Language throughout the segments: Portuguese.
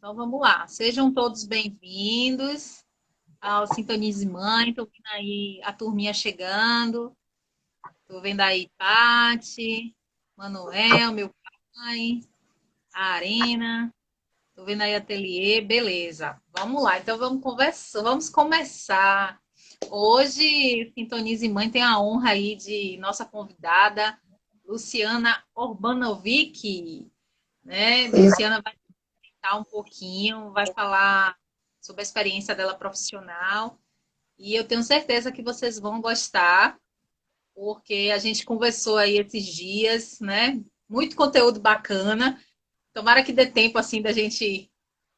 Então vamos lá. Sejam todos bem-vindos ao Sintonize Mãe. Estou vendo aí a turminha chegando. Estou vendo aí Pati, Manuel, meu pai, a Arena. Estou vendo aí Ateliê. Beleza. Vamos lá. Então vamos conversar. Vamos começar. Hoje, Sintonize Mãe tem a honra aí de nossa convidada, Luciana Urbanovic, né? Luciana vai comentar um pouquinho, vai falar sobre a experiência dela profissional. E eu tenho certeza que vocês vão gostar, porque a gente conversou aí esses dias, né? Muito conteúdo bacana. Tomara que dê tempo assim da gente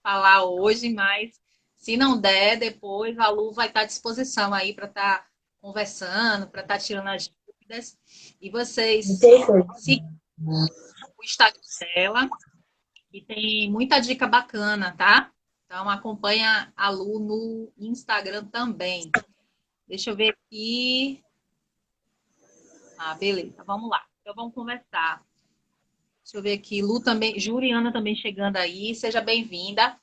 falar hoje, mas se não der, depois a Lu vai estar à disposição aí para estar conversando, para estar tirando as dúvidas. E vocês Perfeito. sigam o Instagram dela, e tem muita dica bacana, tá? Então acompanha a Lu no Instagram também. Deixa eu ver aqui. Ah, beleza, vamos lá. Então vamos conversar. Deixa eu ver aqui. Lu também, Juliana também chegando aí. Seja bem-vinda.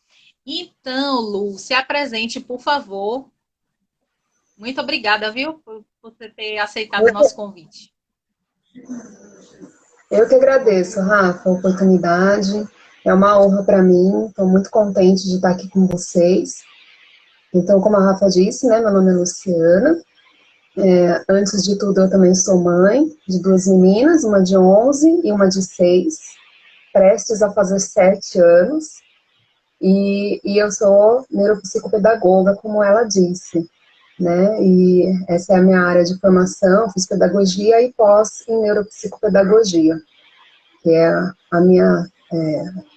Então, Lu, se apresente, por favor. Muito obrigada, viu, por você ter aceitado o Eu nosso que, convite. eu que agradeço, Rafa, a oportunidade. É uma honra para mim. Estou muito contente de estar aqui com vocês. Então, como a Rafa disse, né, meu nome é Luciana. Antes de tudo, eu também sou mãe de duas meninas, uma de 11 e uma de 6, prestes a fazer 7 anos. E eu sou neuropsicopedagoga, como ela disse, né? E essa é a minha área de formação, fiz pedagogia e pós em neuropsicopedagogia, que é a minha,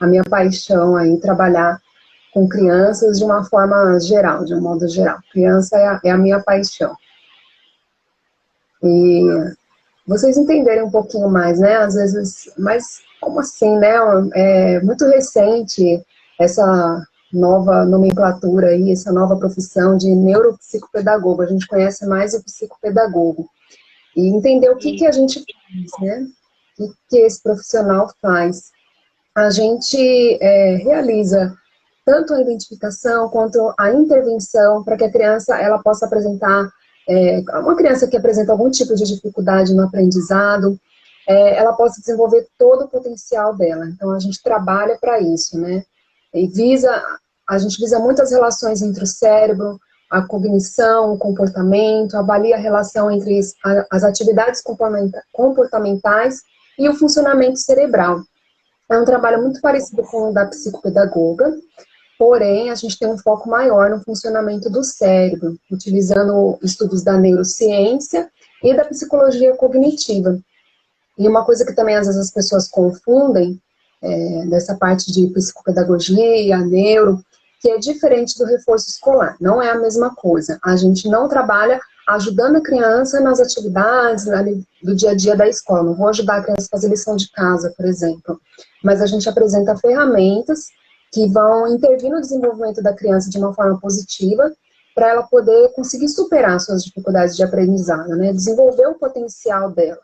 a minha paixão aí, trabalhar com crianças de uma forma geral, de um modo geral. Criança é a minha paixão. E vocês entenderem um pouquinho mais, né? Às vezes, mas como assim, né? É muito recente essa nova nomenclatura aí, essa nova profissão de neuropsicopedagogo. A gente conhece mais o psicopedagogo. E entender o que E, que a gente faz, né? O que esse profissional faz. A gente realiza tanto a identificação quanto a intervenção para que a criança ela possa apresentar, uma criança que apresenta algum tipo de dificuldade no aprendizado, ela possa desenvolver todo o potencial dela. Então a gente trabalha para isso, né? E a gente visa muitas relações entre o cérebro, a cognição, o comportamento, avalia a relação entre as atividades comportamentais e o funcionamento cerebral. É um trabalho muito parecido com o da psicopedagoga, porém, a gente tem um foco maior no funcionamento do cérebro, utilizando estudos da neurociência e da psicologia cognitiva. E uma coisa que também às vezes as pessoas confundem, dessa parte de psicopedagogia, neuro, que é diferente do reforço escolar. Não é a mesma coisa. A gente não trabalha ajudando a criança nas atividades do dia a dia da escola. Não vou ajudar a criança a fazer lição de casa, por exemplo. Mas a gente apresenta ferramentas que vão intervir no desenvolvimento da criança de uma forma positiva, para ela poder conseguir superar suas dificuldades de aprendizado, né? Desenvolver o potencial dela.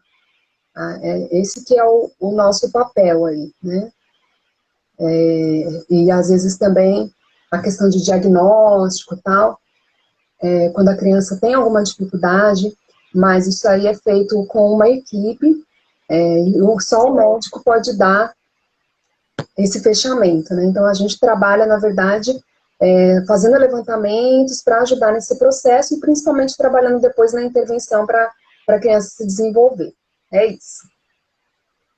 Esse que é o nosso papel aí, né? E às vezes também a questão de diagnóstico e tal, quando a criança tem alguma dificuldade, mas isso aí é feito com uma equipe, e só o médico pode dar esse fechamento, né? Então a gente trabalha, na verdade, fazendo levantamentos para ajudar nesse processo e principalmente trabalhando depois na intervenção para a criança se desenvolver. É isso.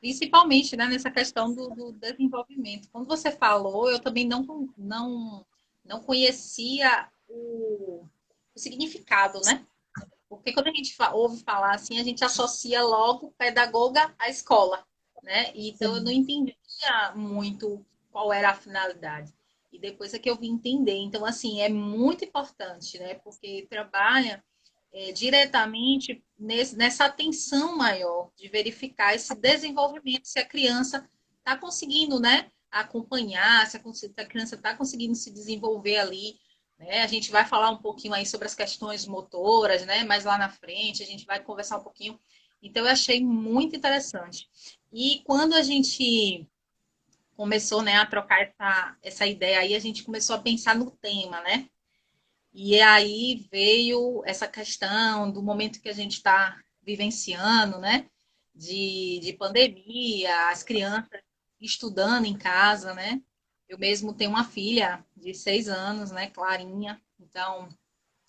principalmente, né, nessa questão do desenvolvimento. Quando você falou, eu também não conhecia o significado, né? Porque quando a gente ouve falar assim, a gente associa logo pedagoga à escola, né? Então eu não entendia muito qual era a finalidade. E depois é que eu vim entender. Então, assim, é muito importante, né? Porque trabalha diretamente nessa atenção maior de verificar esse desenvolvimento, se a criança está conseguindo, né? Acompanhar, se a criança está conseguindo se desenvolver ali, né? A gente vai falar um pouquinho aí sobre as questões motoras, né? Mais lá na frente, a gente vai conversar um pouquinho. Então, eu achei muito interessante. E quando a gente começou, né, a trocar essa ideia aí, a gente começou a pensar no tema, né? E aí veio essa questão do momento que a gente está vivenciando, né? De pandemia, as crianças estudando em casa, né? Eu mesmo tenho uma filha de 6 anos, né, Clarinha, então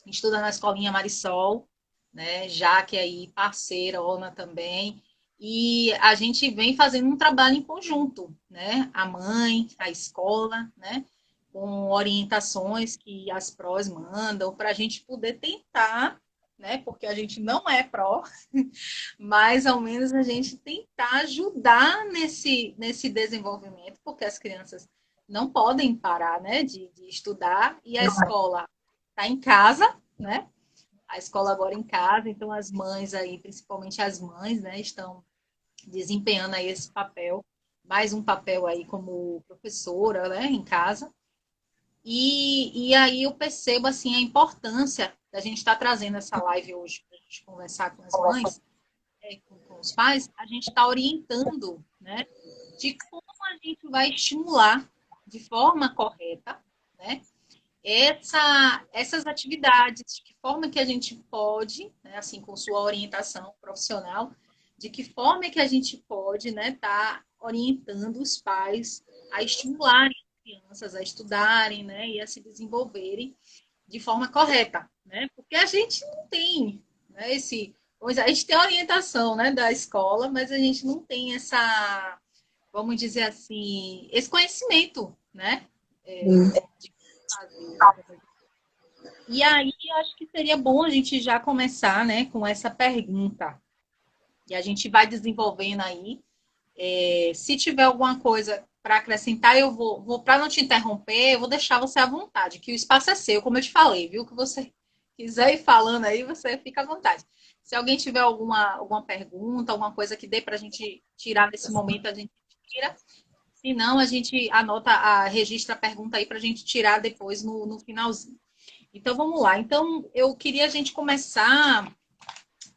estuda na escolinha Marisol, né? Jaque aí, parceira, Ona também. E a gente vem fazendo um trabalho em conjunto, né? A mãe, a escola, né? Com orientações que as prós mandam para a gente poder tentar, né? Porque a gente não é pró, mas ao menos a gente tentar ajudar nesse desenvolvimento, porque as crianças não podem parar, né? De estudar e a escola está em casa, né? A escola agora em casa, então as mães aí, principalmente as mães, né, estão desempenhando aí esse papel, mais um papel aí como professora, né, em casa. E aí eu percebo, assim, a importância da gente estar trazendo essa live hoje para a gente conversar com as mães, com os pais, a gente está orientando, né, de como a gente vai estimular de forma correta, né, essas atividades, de que forma que a gente pode, né, assim, com sua orientação profissional, de que forma que a gente pode, né, tá orientando os pais a estimularem as crianças a estudarem, né, e a se desenvolverem de forma correta, né, porque a gente não tem, né, a gente tem a orientação, né, da escola, mas a gente não tem essa, vamos dizer assim, esse conhecimento, né, de fazer. E aí, eu acho que seria bom a gente já começar, né, com essa pergunta. E a gente vai desenvolvendo aí. Se tiver alguma coisa para acrescentar, eu vou para não te interromper, eu vou deixar você à vontade, que o espaço é seu, como eu te falei, viu? Que você quiser ir falando aí, você fica à vontade. Se alguém tiver alguma pergunta, alguma coisa que dê para a gente tirar nesse momento, a gente tira. Se não, a gente registra a pergunta aí para a gente tirar depois no finalzinho. Então, vamos lá. Então, eu queria a gente começar,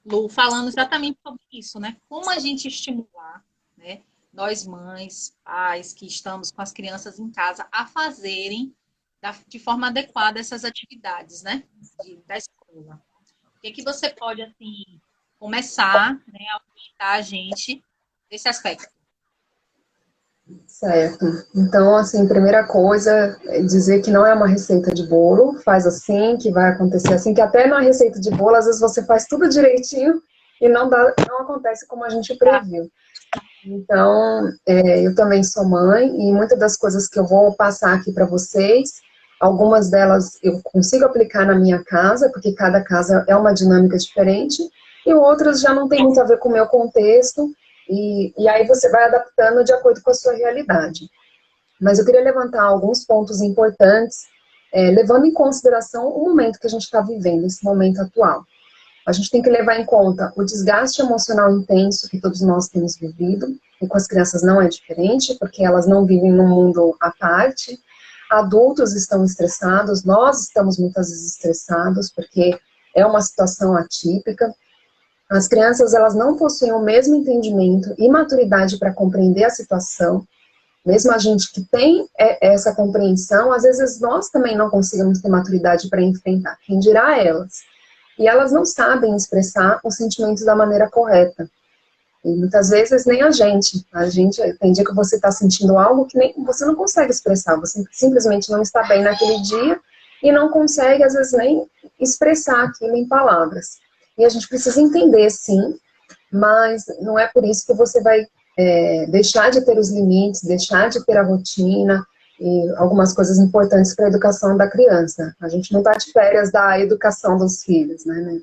Lu, falando exatamente sobre isso, né? Como a gente estimular, né? Nós mães, pais que estamos com as crianças em casa a fazerem de forma adequada essas atividades, né? Da escola. O que você pode, assim, começar, né, a orientar a gente nesse aspecto? Certo. Então, assim, primeira coisa é dizer que não é uma receita de bolo, faz assim, que vai acontecer assim, que até na receita de bolo, às vezes você faz tudo direitinho e não acontece como a gente previu. Então, eu também sou mãe e muitas das coisas que eu vou passar aqui para vocês, algumas delas eu consigo aplicar na minha casa, porque cada casa é uma dinâmica diferente, e outras já não tem muito a ver com o meu contexto, e aí você vai adaptando de acordo com a sua realidade. Mas eu queria levantar alguns pontos importantes, levando em consideração o momento que a gente está vivendo, esse momento atual. A gente tem que levar em conta o desgaste emocional intenso que todos nós temos vivido, e com as crianças não é diferente, porque elas não vivem num mundo à parte. Adultos estão estressados, nós estamos muitas vezes estressados, porque é uma situação atípica. As crianças, elas não possuem o mesmo entendimento e maturidade para compreender a situação. Mesmo a gente que tem essa compreensão, às vezes nós também não conseguimos ter maturidade para enfrentar, quem dirá elas. E elas não sabem expressar os sentimentos da maneira correta. E muitas vezes nem a gente. Tem dia que você está sentindo algo que nem você não consegue expressar, você simplesmente não está bem naquele dia e não consegue, às vezes, nem expressar aquilo em palavras. E a gente precisa entender, sim, mas não é por isso que você vai deixar de ter os limites, deixar de ter a rotina e algumas coisas importantes para a educação da criança. A gente não está de férias da educação dos filhos, né?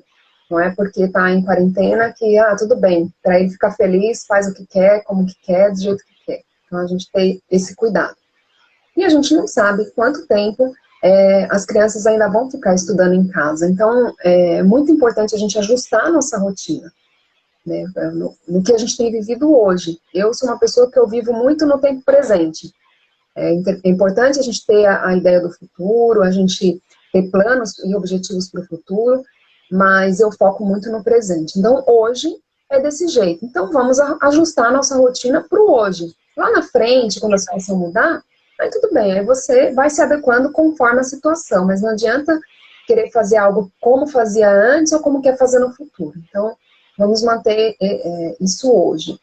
Não é porque está em quarentena que, tudo bem, para ele ficar feliz, faz o que quer, como que quer, do jeito que quer. Então a gente tem esse cuidado. E a gente não sabe quanto tempo as crianças ainda vão ficar estudando em casa. Então é muito importante a gente ajustar a nossa rotina, né, no que a gente tem vivido hoje. Eu sou uma pessoa que eu vivo muito no tempo presente. É importante a gente ter a ideia do futuro, a gente ter planos e objetivos para o futuro, mas eu foco muito no presente. Então, hoje é desse jeito. Então, vamos ajustar a nossa rotina para o hoje. Lá na frente, quando a situação mudar, aí tudo bem, aí você vai se adequando conforme a situação, mas não adianta querer fazer algo como fazia antes ou como quer fazer no futuro. Então, vamos manter isso hoje.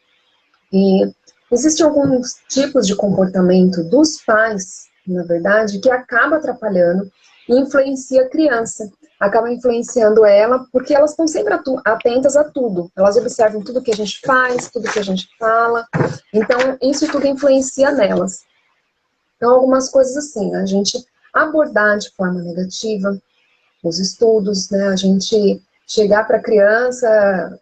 E existem alguns tipos de comportamento dos pais, na verdade, que acaba atrapalhando e influencia a criança. Acaba influenciando ela, porque elas estão sempre atentas a tudo. Elas observam tudo que a gente faz, tudo que a gente fala. Então, isso tudo influencia nelas. Então, algumas coisas assim, a gente abordar de forma negativa os estudos, né? A gente chegar para a criança,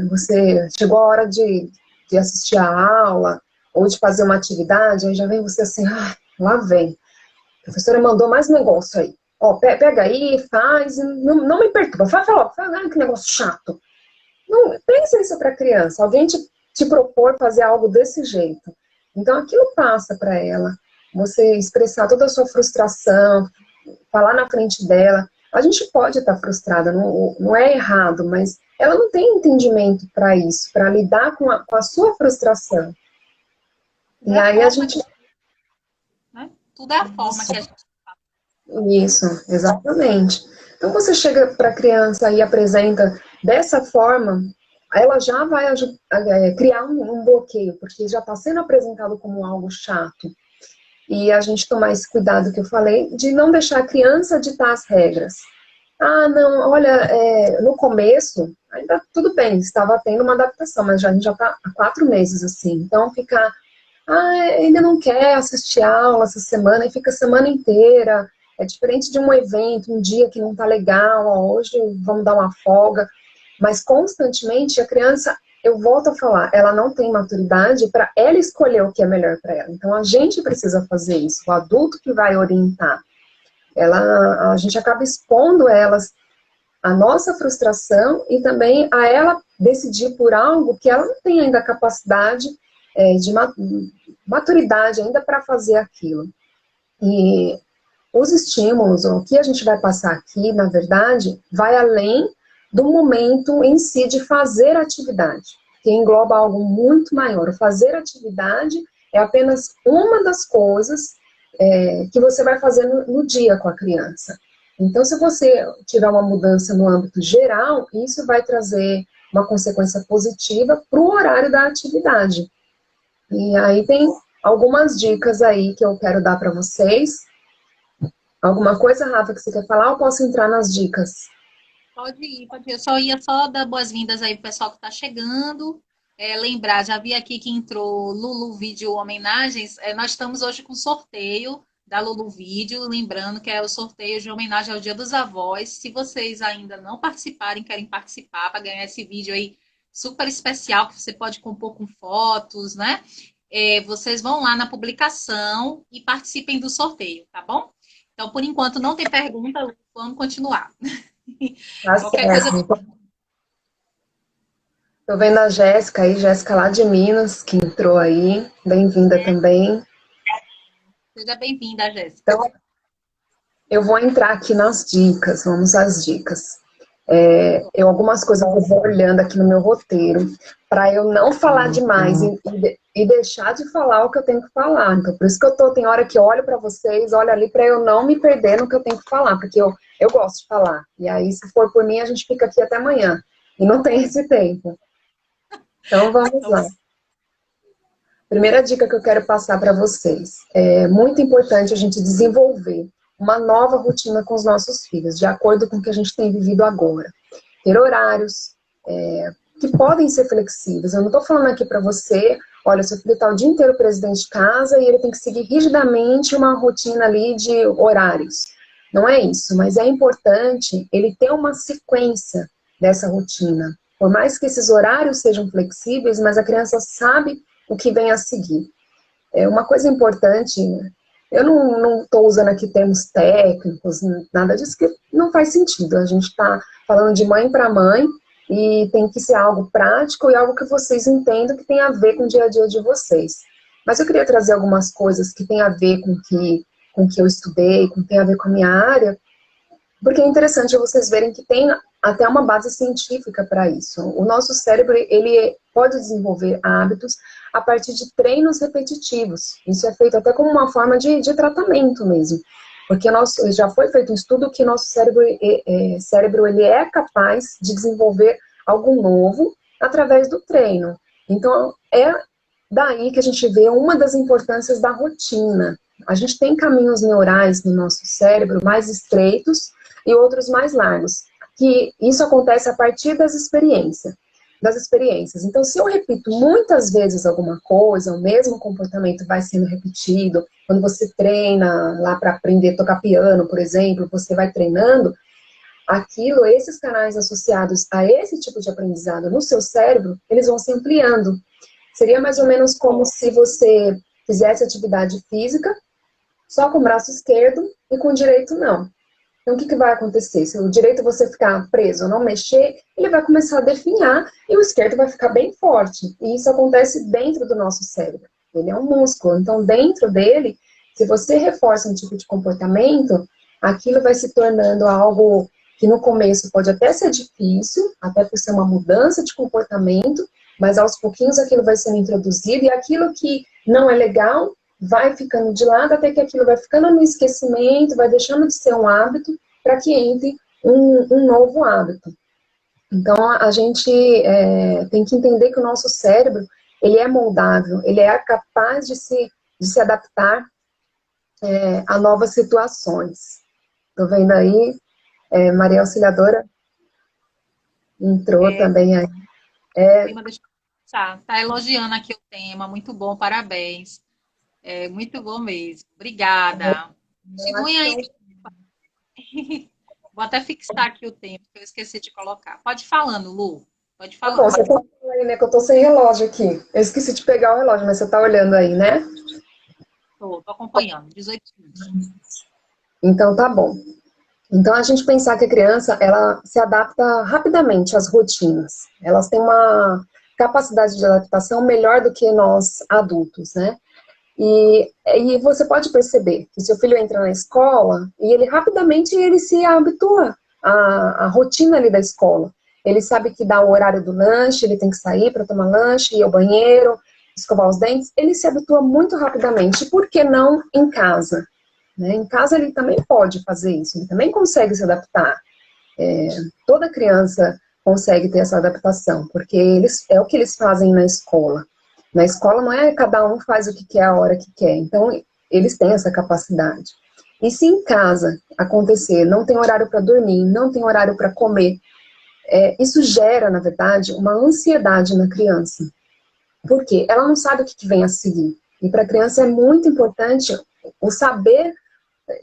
você chegou a hora de assistir a aula, ou de fazer uma atividade, aí já vem você assim, lá vem. A professora mandou mais um negócio aí. Ó, pega aí, faz, não me perturba. Fala, que negócio chato. Não, pensa isso para a criança. Alguém te propor fazer algo desse jeito. Então, aquilo passa para ela. Você expressar toda a sua frustração, falar na frente dela. A gente pode estar frustrada, não é errado, mas ela não tem entendimento para isso, para lidar com a sua frustração. E aí a gente... Né? Tudo é a forma que a gente... Isso, exatamente. Então, você chega para a criança e apresenta dessa forma, ela já vai criar um bloqueio, porque já está sendo apresentado como algo chato. E a gente tomar esse cuidado que eu falei, de não deixar a criança ditar as regras. Não, olha, no começo, ainda tudo bem, estava tendo uma adaptação, mas a gente já está há 4 meses assim. Então, ficar, ainda não quer assistir aula essa semana, e fica a semana inteira. É diferente de um evento, um dia que não está legal, hoje vamos dar uma folga. Mas constantemente a criança, eu volto a falar, ela não tem maturidade para ela escolher o que é melhor para ela. Então a gente precisa fazer isso, o adulto que vai orientar. A gente acaba expondo elas a nossa frustração e também a ela decidir por algo que ela não tem ainda capacidade de maturidade ainda para fazer aquilo. E os estímulos, o que a gente vai passar aqui, na verdade, vai além do momento em si de fazer atividade, que engloba algo muito maior. O fazer atividade é apenas uma das coisas que você vai fazer no dia com a criança. Então, se você tiver uma mudança no âmbito geral, isso vai trazer uma consequência positiva para o horário da atividade. E aí tem algumas dicas aí que eu quero dar para vocês. Alguma coisa, Rafa, que você quer falar, ou posso entrar nas dicas? Pode ir, pode ir. Eu só ia só dar boas-vindas aí pro pessoal que está chegando. Lembrar, já vi aqui que entrou Lulu Vídeo Homenagens. Nós estamos hoje com sorteio da Lulu Vídeo, lembrando que é o sorteio de homenagem ao Dia dos Avós. Se vocês ainda não participarem, querem participar para ganhar esse vídeo aí super especial, que você pode compor com fotos, né? Vocês vão lá na publicação e participem do sorteio, tá bom? Então, por enquanto, não tem pergunta, vamos continuar. Tá Qualquer coisa. certo. Tô vendo a Jéssica aí, Jéssica lá de Minas, que entrou aí. Bem-vinda também. Seja bem-vinda, Jéssica. Então, eu vou entrar aqui nas dicas, vamos às dicas. Algumas coisas eu vou olhando aqui no meu roteiro, para eu não falar demais e deixar de falar o que eu tenho que falar. Então, por isso que tem hora que eu olho para vocês, olho ali para eu não me perder no que eu tenho que falar, porque eu gosto de falar. E aí, se for por mim, a gente fica aqui até amanhã. E não tem esse tempo. Então, vamos lá. Primeira dica que eu quero passar para vocês. É muito importante a gente desenvolver uma nova rotina com os nossos filhos, de acordo com o que a gente tem vivido agora. Ter horários que podem ser flexíveis. Eu não estou falando aqui para você, olha, seu filho está o dia inteiro presidente de casa e ele tem que seguir rigidamente uma rotina ali de horários. Não é isso, mas é importante ele ter uma sequência dessa rotina. Por mais que esses horários sejam flexíveis, mas a criança sabe o que vem a seguir. Uma coisa importante, eu não estou usando aqui termos técnicos, nada disso, que não faz sentido. A gente está falando de mãe para mãe e tem que ser algo prático e algo que vocês entendam que tem a ver com o dia a dia de vocês. Mas eu queria trazer algumas coisas que tem a ver com o que eu estudei, com o que tem a ver com a minha área, porque é interessante vocês verem que tem até uma base científica para isso. O nosso cérebro, ele pode desenvolver hábitos a partir de treinos repetitivos. Isso é feito até como uma forma de tratamento mesmo. Porque já foi feito um estudo que nosso cérebro ele é capaz de desenvolver algo novo através do treino. Então, é daí que a gente vê uma das importâncias da rotina. A gente tem caminhos neurais no nosso cérebro mais estreitos e outros mais largos. Que isso acontece a partir das experiências. Então, se eu repito muitas vezes alguma coisa, o mesmo comportamento vai sendo repetido, quando você treina lá para aprender a tocar piano, por exemplo, você vai treinando, esses canais associados a esse tipo de aprendizado no seu cérebro, eles vão se ampliando. Seria mais ou menos como se você fizesse atividade física só com o braço esquerdo e com o direito não. Então, o que vai acontecer? Se o direito você ficar preso ou não mexer, ele vai começar a definhar e o esquerdo vai ficar bem forte. E isso acontece dentro do nosso cérebro. Ele é um músculo. Então, dentro dele, se você reforça um tipo de comportamento, aquilo vai se tornando algo que no começo pode até ser difícil, até por ser uma mudança de comportamento, mas aos pouquinhos aquilo vai sendo introduzido e aquilo que não é legal vai ficando de lado até que aquilo vai ficando no esquecimento, vai deixando de ser um hábito para que entre um novo hábito. Então, a gente tem que entender que o nosso cérebro, ele é moldável, ele é capaz de se adaptar a novas situações. Estou vendo aí, Maria Auxiliadora entrou também aí. Tá elogiando aqui o tema, muito bom, parabéns. É muito bom mesmo. Obrigada. Continue aí. Vou até fixar aqui o tempo, que eu esqueci de colocar. Pode ir falando, Lu. Pode ir falando. Bom, você tá falando aí, né, que eu tô sem relógio aqui. Eu esqueci de pegar o relógio, mas você tá olhando aí, né? Tô acompanhando. 18 minutos. Então, tá bom. Então, a gente pensar que a criança, ela se adapta rapidamente às rotinas. Elas têm uma capacidade de adaptação melhor do que nós adultos, né? E você pode perceber que seu filho entra na escola e ele rapidamente se habitua à rotina ali da escola. Ele sabe que dá o horário do lanche, ele tem que sair para tomar lanche, ir ao banheiro, escovar os dentes. Ele se habitua muito rapidamente. Por que não em casa? Né? Em casa ele também pode fazer isso, ele também consegue se adaptar. Toda criança consegue ter essa adaptação, porque é o que eles fazem na escola. Na escola não é cada um faz o que quer a hora que quer, então eles têm essa capacidade. E se em casa acontecer, não tem horário para dormir, não tem horário para comer, isso gera, na verdade, uma ansiedade na criança. Por quê? Ela não sabe o que vem a seguir. E para a criança é muito importante o saber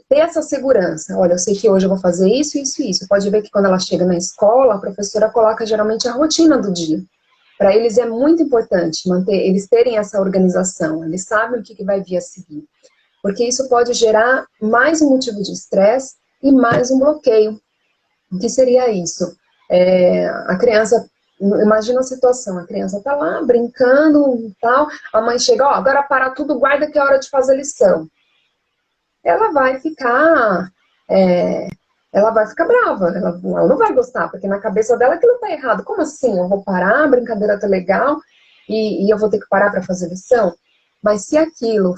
ter essa segurança. Olha, eu sei que hoje eu vou fazer isso, isso e isso. Pode ver que quando ela chega na escola, a professora coloca geralmente a rotina do dia. Para eles é muito importante eles terem essa organização, eles sabem o que vai vir a seguir. Porque isso pode gerar mais um motivo de estresse e mais um bloqueio. O que seria isso? A criança, imagina a situação, a criança está lá brincando e tal, a mãe chega, agora para tudo, guarda que é hora de fazer lição. Ela vai ficar brava, ela não vai gostar, porque na cabeça dela aquilo tá errado. Como assim? Eu vou parar, a brincadeira tá legal e eu vou ter que parar para fazer lição? Mas se aquilo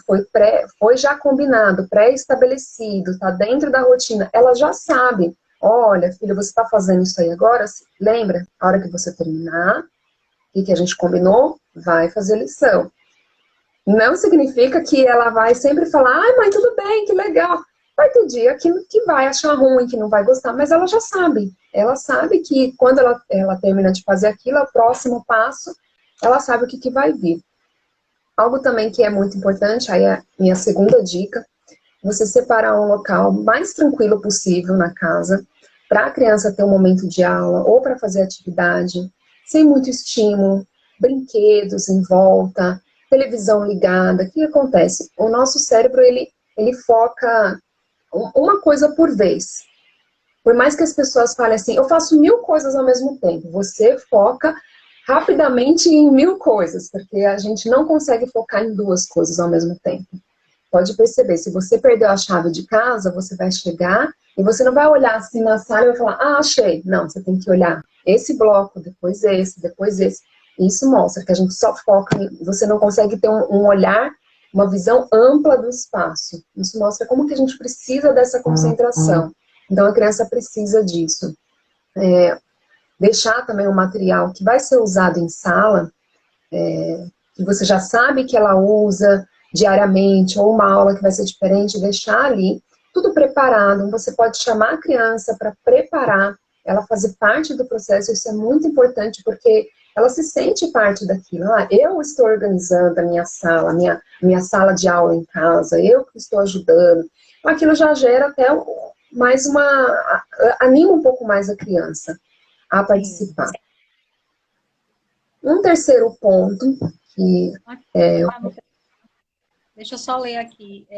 foi já combinado, pré-estabelecido, tá dentro da rotina, ela já sabe. Olha, filho, você tá fazendo isso aí agora? Lembra? A hora que você terminar, o que a gente combinou? Vai fazer lição. Não significa que ela vai sempre falar, ai mãe, tudo bem, que legal. Vai ter dia que vai achar ruim, que não vai gostar, mas ela já sabe. Ela sabe que quando ela termina de fazer aquilo, o próximo passo, ela sabe o que vai vir. Algo também que é muito importante, aí é a minha segunda dica, você separar um local mais tranquilo possível na casa, para a criança ter um momento de aula ou para fazer atividade, sem muito estímulo, brinquedos em volta, televisão ligada. O que acontece? O nosso cérebro, ele foca uma coisa por vez. Por mais que as pessoas falem assim, eu faço 1000 coisas ao mesmo tempo, você foca rapidamente em 1000 coisas, porque a gente não consegue focar em 2 coisas ao mesmo tempo. Pode perceber, se você perdeu a chave de casa, você vai chegar e você não vai olhar assim na sala e vai falar, achei. Não, você tem que olhar esse bloco, depois esse, depois esse. Isso mostra que a gente só foca, você não consegue ter um olhar, uma visão ampla do espaço. Isso mostra como que a gente precisa dessa concentração. Então, a criança precisa disso. Deixar também um material que vai ser usado em sala, que você já sabe que ela usa diariamente, ou uma aula que vai ser diferente, deixar ali, tudo preparado. Você pode chamar a criança para preparar, ela fazer parte do processo, isso é muito importante, porque ela se sente parte daquilo. Ah, eu estou organizando a minha sala, minha sala de aula em casa, eu que estou ajudando. Aquilo já gera até mais anima um pouco mais a criança a participar. Um terceiro ponto, que deixa eu só ler aqui.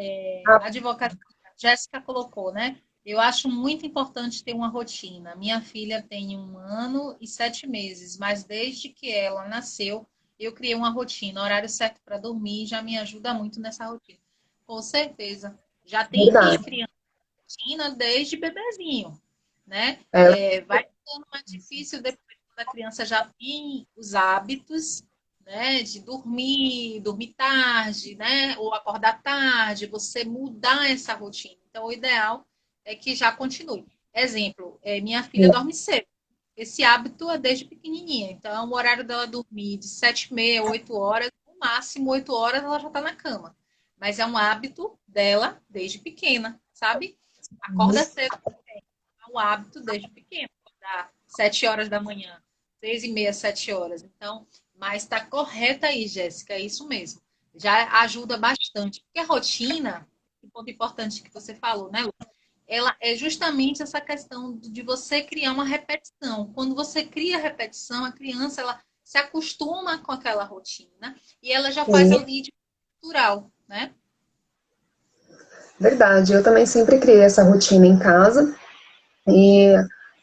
A advogada Jéssica colocou, né? Eu acho muito importante ter uma rotina. Minha filha tem 1 ano e 7 meses, mas desde que ela nasceu, eu criei uma rotina, horário certo para dormir, já me ajuda muito nessa rotina. Com certeza. Já tem que criar rotina desde bebezinho, né? Vai ficando mais difícil depois quando a criança já tem os hábitos, né, de dormir tarde, né, ou acordar tarde, você mudar essa rotina. Então, o ideal é que já continue. Exemplo, minha filha dorme cedo. Esse hábito é desde pequenininha. Então, o horário dela dormir de 7h30, 8 horas, no máximo 8 horas ela já está na cama. Mas é um hábito dela desde pequena, sabe? Acorda cedo também. É um hábito desde pequena. Acordar 7 horas da manhã, 6h30, 7 horas. Então, mas está correta aí, Jéssica, é isso mesmo. Já ajuda bastante. Porque a rotina, o ponto importante que você falou, né, Lu? Ela é justamente essa questão de você criar uma repetição. Quando você cria a repetição, a criança ela se acostuma com aquela rotina e ela já faz ali de natural, né? Verdade, eu também sempre criei essa rotina em casa e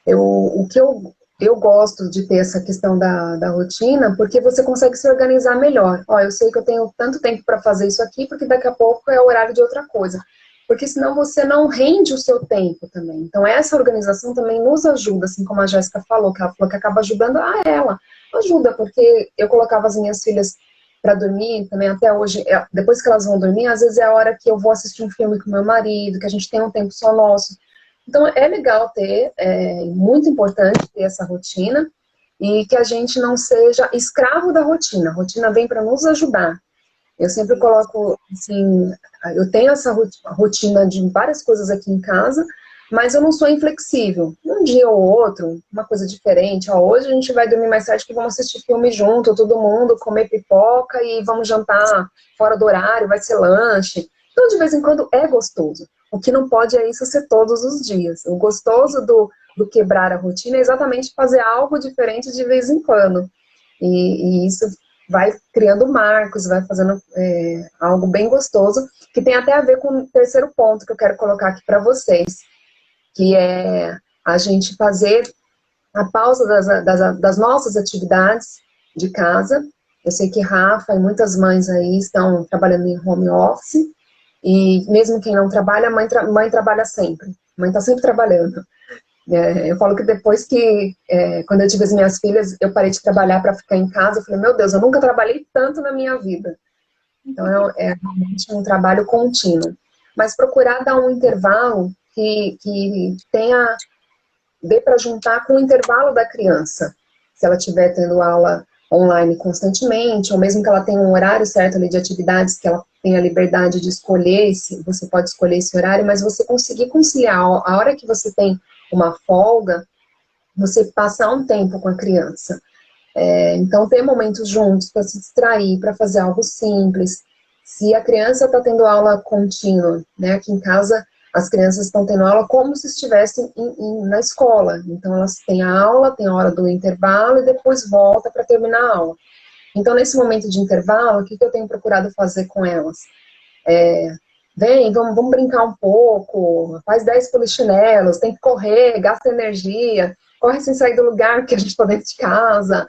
o que eu gosto de ter essa questão da rotina, porque você consegue se organizar melhor. Ó, eu sei que eu tenho tanto tempo para fazer isso aqui, porque daqui a pouco é o horário de outra coisa. Porque senão você não rende o seu tempo também. Então essa organização também nos ajuda, assim como a Jéssica falou, que ela falou que acaba ajudando a ela. Ajuda, porque eu colocava as minhas filhas para dormir, também até hoje, depois que elas vão dormir, às vezes é a hora que eu vou assistir um filme com meu marido, que a gente tem um tempo só nosso. Então é legal ter, muito importante ter essa rotina, e que a gente não seja escravo da rotina. A rotina vem para nos ajudar. Eu sempre coloco, assim, eu tenho essa rotina de várias coisas aqui em casa, mas eu não sou inflexível. Um dia ou outro, uma coisa diferente. Ó, hoje a gente vai dormir mais tarde que vamos assistir filme junto, todo mundo, comer pipoca e vamos jantar fora do horário, vai ser lanche. Então, de vez em quando, é gostoso. O que não pode é isso ser todos os dias. O gostoso do quebrar a rotina é exatamente fazer algo diferente de vez em quando. E isso vai criando marcos, vai fazendo algo bem gostoso, que tem até a ver com o terceiro ponto que eu quero colocar aqui para vocês, que é a gente fazer a pausa das nossas atividades de casa. Eu sei que Rafa e muitas mães aí estão trabalhando em home office, e mesmo quem não trabalha, mãe trabalha sempre. Mãe está sempre trabalhando. Eu falo que depois que, quando eu tive as minhas filhas, eu parei de trabalhar para ficar em casa, eu falei, meu Deus, eu nunca trabalhei tanto na minha vida. Então, é realmente um trabalho contínuo. Mas procurar dar um intervalo que dê para juntar com o intervalo da criança. Se ela estiver tendo aula online constantemente, ou mesmo que ela tenha um horário certo ali de atividades, que ela tenha liberdade de escolher, você pode escolher esse horário, mas você conseguir conciliar a hora que você tem uma folga, você passar um tempo com a criança. Então, ter momentos juntos para se distrair, para fazer algo simples. Se a criança está tendo aula contínua, né, aqui em casa, as crianças estão tendo aula como se estivessem na escola. Então, elas têm a aula, tem a hora do intervalo e depois volta para terminar a aula. Então, nesse momento de intervalo, o que eu tenho procurado fazer com elas? Vem, vamos brincar um pouco, faz 10 polichinelos, tem que correr, gasta energia, corre sem sair do lugar que a gente está dentro de casa,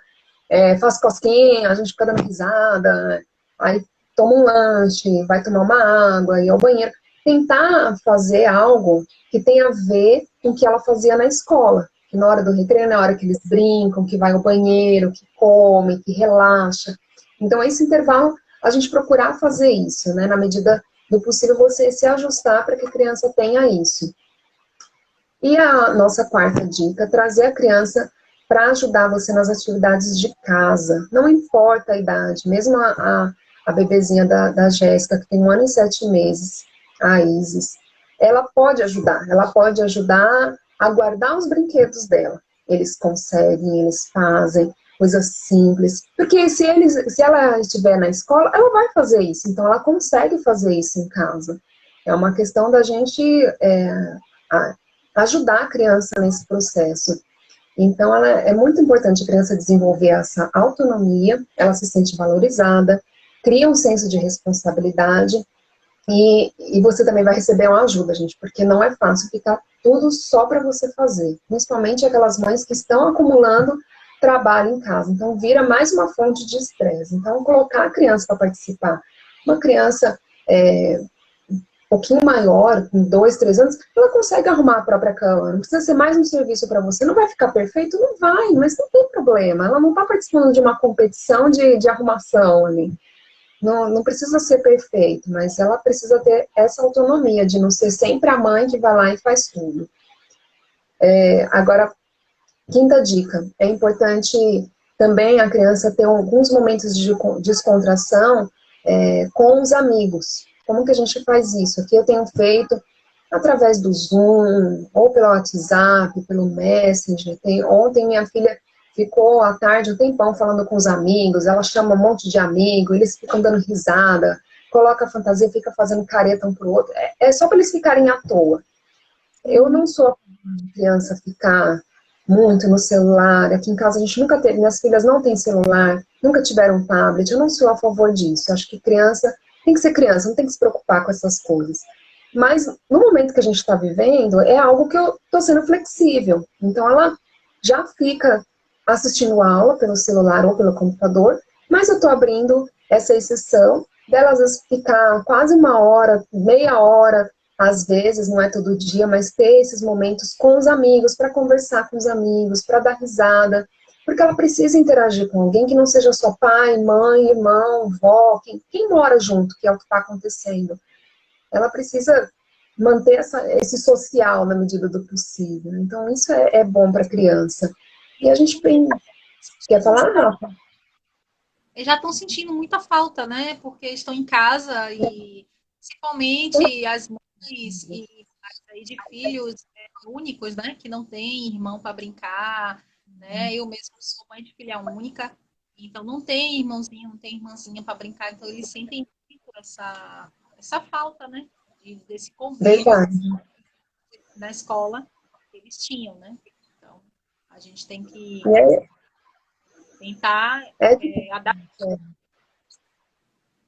faz cosquinha, a gente fica dando risada, aí toma um lanche, vai tomar uma água, ir ao banheiro. Tentar fazer algo que tenha a ver com o que ela fazia na escola, na hora do recreio, na hora que eles brincam, que vai ao banheiro, que come, que relaxa. Então, esse intervalo, a gente procurar fazer isso, né? Na medida do possível, você se ajustar para que a criança tenha isso. E a nossa quarta dica, trazer a criança para ajudar você nas atividades de casa. Não importa a idade, mesmo a bebezinha da Jéssica, que tem 1 ano e 7 meses, a Isis, ela pode ajudar a guardar os brinquedos dela. Eles conseguem, eles fazem coisas simples. Porque se ela estiver na escola, ela vai fazer isso. Então, ela consegue fazer isso em casa. É uma questão da gente ajudar a criança nesse processo. Então, é muito importante a criança desenvolver essa autonomia, ela se sente valorizada, cria um senso de responsabilidade, e você também vai receber uma ajuda, gente, porque não é fácil ficar tudo só para você fazer, principalmente aquelas mães que estão acumulando trabalho em casa. Então, vira mais uma fonte de estresse. Então, colocar a criança para participar. Uma criança um pouquinho maior, com 2, 3 anos, ela consegue arrumar a própria cama. Não precisa ser mais um serviço para você. Não vai ficar perfeito? Não vai, mas não tem problema. Ela não está participando de uma competição de arrumação ali. Não precisa ser perfeito, mas ela precisa ter essa autonomia de não ser sempre a mãe que vai lá e faz tudo. Agora, quinta dica, é importante também a criança ter alguns momentos de descontração com os amigos. Como que a gente faz isso? Aqui eu tenho feito através do Zoom, ou pelo WhatsApp, pelo Messenger. Ontem minha filha ficou à tarde um tempão falando com os amigos, ela chama um monte de amigo, eles ficam dando risada, coloca a fantasia, fica fazendo careta um pro outro. É só para eles ficarem à toa. Eu não sou a criança ficar muito no celular. Aqui em casa a gente nunca teve, minhas filhas não têm celular, nunca tiveram um tablet, eu não sou a favor disso. Acho que criança tem que ser criança, não tem que se preocupar com essas coisas. Mas no momento que a gente está vivendo, é algo que eu estou sendo flexível. Então ela já fica assistindo aula pelo celular ou pelo computador, mas eu estou abrindo essa exceção dela às vezes ficar quase 1 hora, meia hora, às vezes, não é todo dia, mas ter esses momentos com os amigos, para conversar com os amigos, para dar risada, porque ela precisa interagir com alguém que não seja só pai, mãe, irmão, vó, quem mora junto, que é o que está acontecendo. Ela precisa manter esse social na medida do possível. Então, isso é bom para a criança. E a gente quer falar, Rafa? Eles já estão sentindo muita falta, né? Porque estão em casa e principalmente as mães e pais aí de filhos únicos, né? Que não tem irmão para brincar, né? Eu mesmo sou mãe de filha única, então não tem irmãozinho, não tem irmãzinha para brincar, então eles sentem muito essa falta, né? Desse convívio na escola que eles tinham, né? Então a gente tem que tentar adaptar.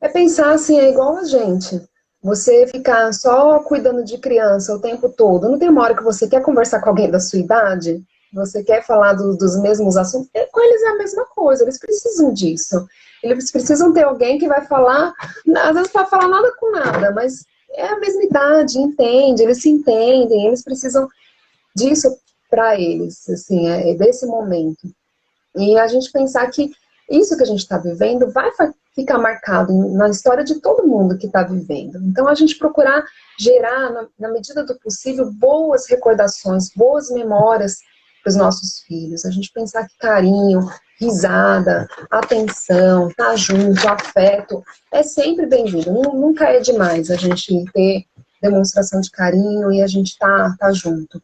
É pensar assim, é igual a gente. Você ficar só cuidando de criança o tempo todo. Não tem uma hora que você quer conversar com alguém da sua idade? Você quer falar dos mesmos assuntos? Com eles é a mesma coisa, eles precisam disso. Eles precisam ter alguém que vai falar, às vezes não vai falar nada com nada, mas é a mesma idade, entende, eles se entendem, eles precisam disso para eles, assim, desse momento. E a gente pensar que isso que a gente está vivendo vai ficar marcado na história de todo mundo que está vivendo. Então, a gente procurar gerar, na medida do possível, boas recordações, boas memórias para os nossos filhos. A gente pensar que carinho, risada, atenção, estar junto, afeto, é sempre bem-vindo. Nunca é demais a gente ter demonstração de carinho e a gente tá junto.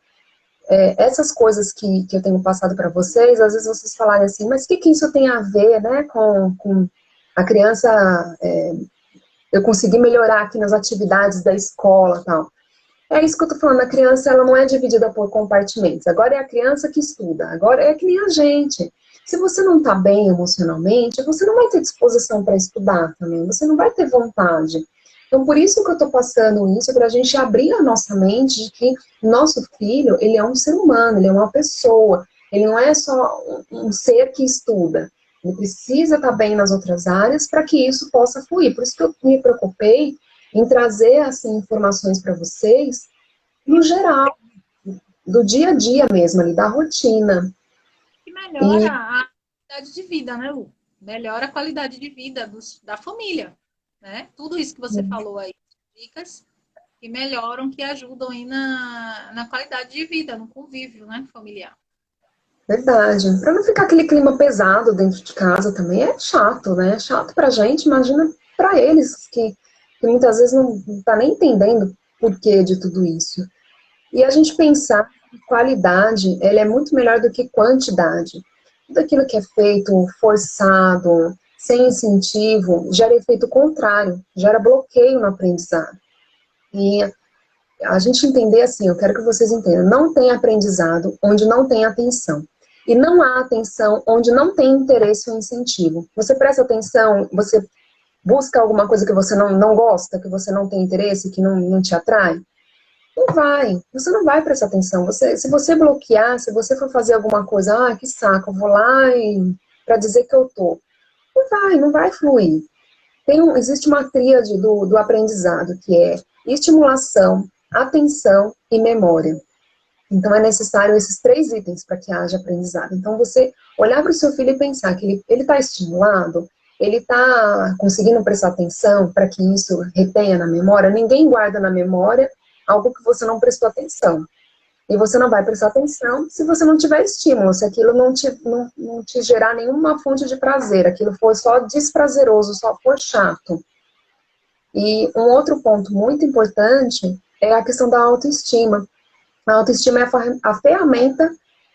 Essas coisas que eu tenho passado para vocês, às vezes vocês falarem assim, mas o que isso tem a ver, né, com a criança, eu conseguir melhorar aqui nas atividades da escola e tal. É isso que eu tô falando, a criança ela não é dividida por compartimentos, agora é a criança que estuda, agora é que nem a gente. Se você não tá bem emocionalmente, você não vai ter disposição para estudar também, você não vai ter vontade. Então, por isso que eu estou passando isso, para a gente abrir a nossa mente de que nosso filho, ele é um ser humano, ele é uma pessoa, ele não é só um ser que estuda. Ele precisa estar bem nas outras áreas para que isso possa fluir. Por isso que eu me preocupei em trazer assim, informações para vocês, no geral, do dia a dia mesmo, ali, da rotina. Que melhora a qualidade de vida, né, Lu? Melhora a qualidade de vida da família, né? Tudo isso que você falou aí, dicas que melhoram, que ajudam aí na qualidade de vida, no convívio, né, familiar. Verdade. Para não ficar aquele clima pesado dentro de casa também, é chato, né? É chato pra gente, imagina para eles, que muitas vezes não tá nem entendendo o porquê de tudo isso. E a gente pensar que qualidade, ela é muito melhor do que quantidade. Tudo aquilo que é feito forçado, sem incentivo, gera efeito contrário, gera bloqueio no aprendizado. E a gente entender assim, eu quero que vocês entendam, não tem aprendizado onde não tem atenção. E não há atenção onde não tem interesse ou incentivo. Você presta atenção, você busca alguma coisa que você não gosta, que você não tem interesse, que não te atrai? Não vai, você não vai prestar atenção. Se você bloquear, se você for fazer alguma coisa, que saco, eu vou lá para dizer que eu tô. Não vai fluir. Existe uma tríade do aprendizado, que é estimulação, atenção e memória. Então, é necessário esses 3 itens para que haja aprendizado. Então, você olhar para o seu filho e pensar que ele está estimulado, ele está conseguindo prestar atenção para que isso retenha na memória. Ninguém guarda na memória algo que você não prestou atenção. E você não vai prestar atenção se você não tiver estímulo, se aquilo não te gerar nenhuma fonte de prazer, aquilo for só desprazeroso, só for chato. E um outro ponto muito importante é a questão da autoestima. A autoestima é a ferramenta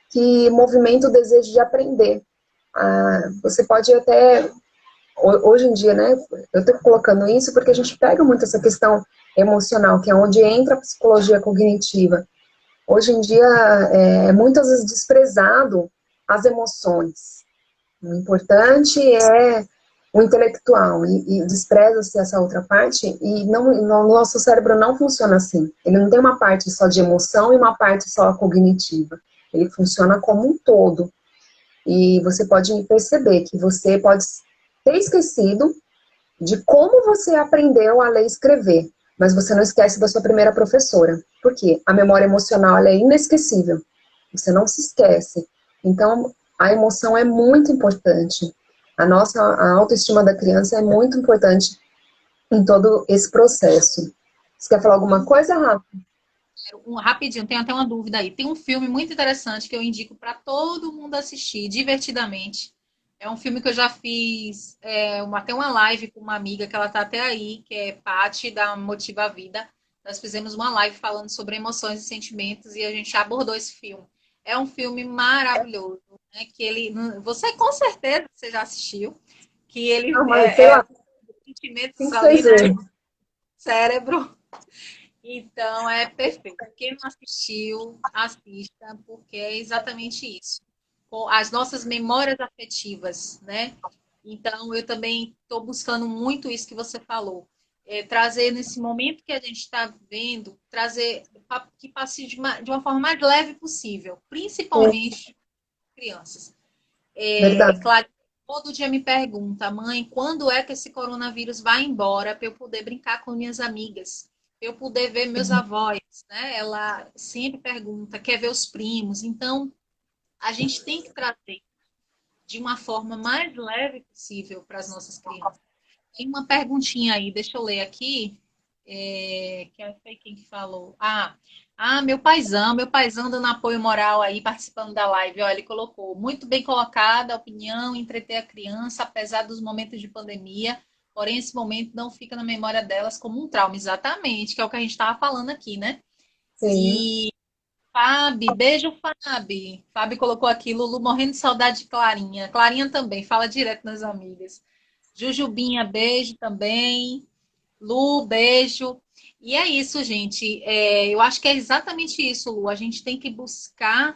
que movimenta o desejo de aprender. Você pode até, hoje em dia, né, eu estou colocando isso porque a gente pega muito essa questão emocional, que é onde entra a psicologia cognitiva. Hoje em dia é muitas vezes desprezado as emoções. O importante é o intelectual e despreza-se essa outra parte e o nosso cérebro não funciona assim. Ele não tem uma parte só de emoção e uma parte só cognitiva. Ele funciona como um todo. E você pode perceber que você pode ter esquecido de como você aprendeu a ler e escrever, mas você não esquece da sua primeira professora. Por quê? A memória emocional ela é inesquecível. Você não se esquece. Então, a emoção é muito importante. A autoestima da criança é muito importante em todo esse processo. Você quer falar alguma coisa, Rafa? Rapidinho, tem até uma dúvida aí. Tem um filme muito interessante que eu indico para todo mundo assistir, divertidamente. É um filme que eu já fiz até uma live com uma amiga que ela tá até aí, que é Paty, da Motiva a Vida. Nós fizemos uma live falando sobre emoções e sentimentos e a gente abordou esse filme. É um filme maravilhoso, né? Que ele, você com certeza você já assistiu, que ele Não, mas sei lá, sentimentos 5, ali, 6 né? vezes. Cérebro. Então é perfeito. Quem não assistiu, assista, porque é exatamente isso. Com as nossas memórias afetivas, né? Então eu também estou buscando muito isso que você falou. Trazer nesse momento que a gente está vivendo, trazer que passe de uma forma mais leve possível, principalmente crianças. Verdade. Claro, todo dia me pergunta, mãe, quando é que esse coronavírus vai embora para eu poder brincar com minhas amigas? Para eu poder ver meus avós, né? Ela sempre pergunta, quer ver os primos. Então, a gente tem que trazer de uma forma mais leve possível para as nossas crianças. Tem uma perguntinha aí, deixa eu ler aqui, que eu sei quem que falou. Meu paizão dando apoio moral aí, participando da live. Olha, ele colocou, muito bem colocada a opinião, entreter a criança, apesar dos momentos de pandemia, porém esse momento não fica na memória delas como um trauma. Exatamente, que é o que a gente estava falando aqui, né? Sim. E Fábio, beijo, Fábio. Fábio colocou aqui, Lulu morrendo de saudade de Clarinha. Clarinha também, fala direto nas amigas. Jujubinha, beijo também. Lu, beijo. E é isso, gente. Eu acho que é exatamente isso, Lu. A gente tem que buscar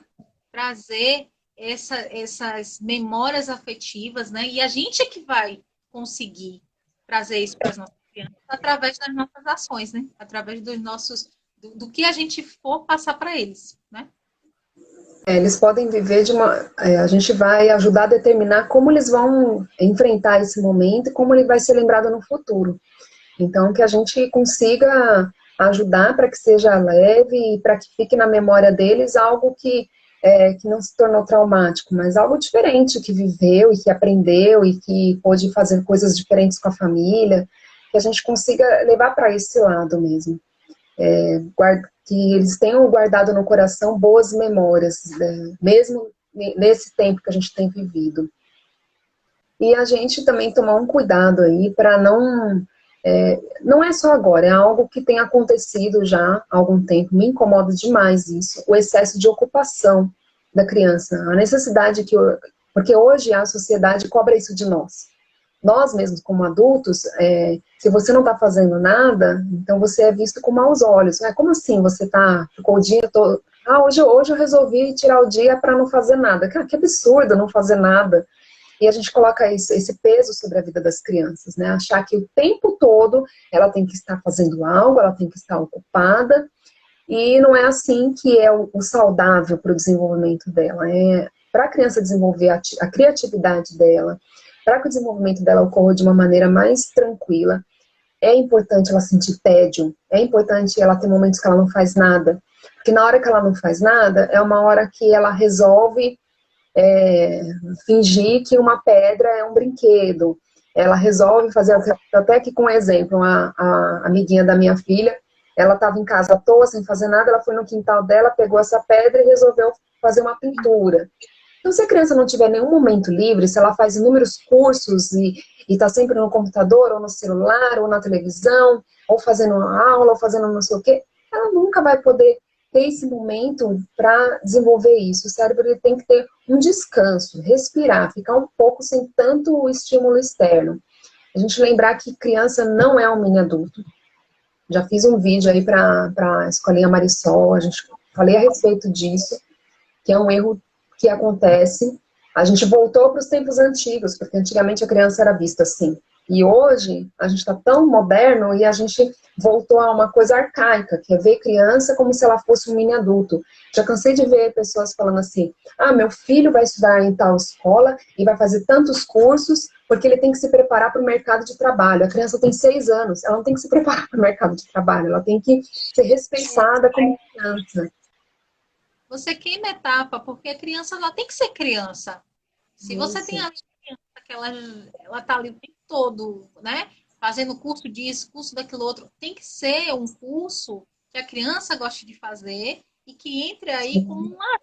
trazer essas memórias afetivas, né? E a gente é que vai conseguir trazer isso para as nossas crianças através das nossas ações, né? Através dos nossos, do que a gente for passar para eles, né? Eles podem viver a gente vai ajudar a determinar como eles vão enfrentar esse momento e como ele vai ser lembrado no futuro. Então, que a gente consiga ajudar para que seja leve e para que fique na memória deles algo que não se tornou traumático, mas algo diferente, que viveu e que aprendeu e que pôde fazer coisas diferentes com a família, que a gente consiga levar para esse lado mesmo. Que eles tenham guardado no coração boas memórias, né, mesmo nesse tempo que a gente tem vivido. E a gente também tomar um cuidado aí para não... não é só agora, é algo que tem acontecido já há algum tempo. Me incomoda demais isso, o excesso de ocupação da criança. A necessidade que... Porque hoje a sociedade cobra isso de nós. Nós mesmos, como adultos, se você não está fazendo nada, então você é visto com maus olhos. Como assim você ficou o dia todo... hoje eu resolvi tirar o dia para não fazer nada. Cara, que absurdo não fazer nada. E a gente coloca esse peso sobre a vida das crianças, né? Achar que o tempo todo ela tem que estar fazendo algo, ela tem que estar ocupada, e não é assim que é o saudável para o desenvolvimento dela. Para a criança desenvolver a criatividade dela, para que o desenvolvimento dela ocorra de uma maneira mais tranquila, é importante ela sentir tédio, é importante ela ter momentos que ela não faz nada, porque na hora que ela não faz nada, é uma hora que ela resolve fingir que uma pedra é um brinquedo. Ela resolve fazer, até que com um exemplo, a amiguinha da minha filha, ela estava em casa à toa, sem fazer nada, ela foi no quintal dela, pegou essa pedra e resolveu fazer uma pintura. Então, se a criança não tiver nenhum momento livre, se ela faz inúmeros cursos e está sempre no computador, ou no celular, ou na televisão, ou fazendo uma aula, ou fazendo não sei o quê, ela nunca vai poder ter esse momento para desenvolver isso. O cérebro ele tem que ter um descanso, respirar, ficar um pouco sem tanto estímulo externo. A gente lembrar que criança não é um mini adulto. Já fiz um vídeo aí para a Escolinha Marisol, a gente falei a respeito disso, que é um erro que acontece. A gente voltou para os tempos antigos, porque antigamente a criança era vista assim. E hoje a gente está tão moderno e a gente voltou a uma coisa arcaica, que é ver criança como se ela fosse um mini adulto. Já cansei de ver pessoas falando assim, meu filho vai estudar em tal escola e vai fazer tantos cursos porque ele tem que se preparar para o mercado de trabalho. A criança tem 6 anos, ela não tem que se preparar para o mercado de trabalho, ela tem que ser respeitada como criança. Você queima etapa, porque a criança ela tem que ser criança. Se você tem a criança que ela tá ali o tempo todo, né? Fazendo curso disso, curso daquilo outro, tem que ser um curso que a criança goste de fazer e que entre aí como uma,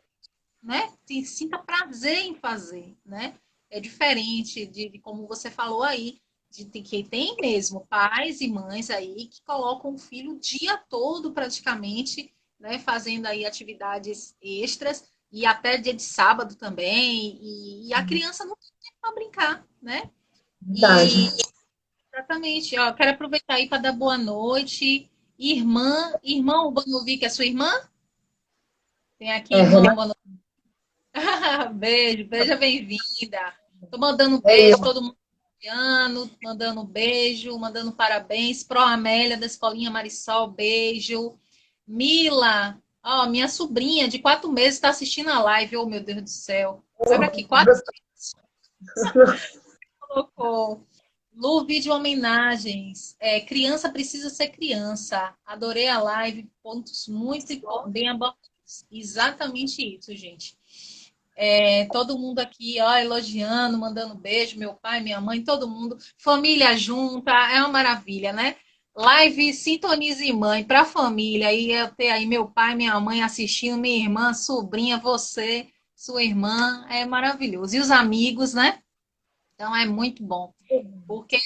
né? Sinta prazer em fazer, né? É diferente de como você falou aí, de que tem mesmo pais e mães aí que colocam o filho o dia todo praticamente, né? Fazendo aí atividades extras e até dia de sábado também, e a criança não tem tempo para brincar, né? Verdade. E exatamente, ó, quero aproveitar aí para dar boa noite. Irmão Bonovic, é sua irmã? Tem aqui, irmã Renata, Bonovic. Beijo, beija bem-vinda. Tô mandando é beijo, eu. todo mundo ano, mandando beijo, mandando parabéns. Pro Amélia, da Escolinha Marisol, beijo. Mila, ó, minha sobrinha de 4 meses está assistindo a live. Oh, meu Deus do céu. Sabe aqui, 4 meses. Colocou. Lu, vídeo homenagens. Criança precisa ser criança. Adorei a live. Pontos muito bem abordados. Exatamente isso, gente. Todo mundo aqui, ó, elogiando, mandando beijo, meu pai, minha mãe, todo mundo, família junta, é uma maravilha, né? Live Sintonize Mãe para a família, e eu ter aí meu pai, minha mãe assistindo, minha irmã, sobrinha, você, sua irmã, é maravilhoso. E os amigos, né? Então é muito bom. Porque,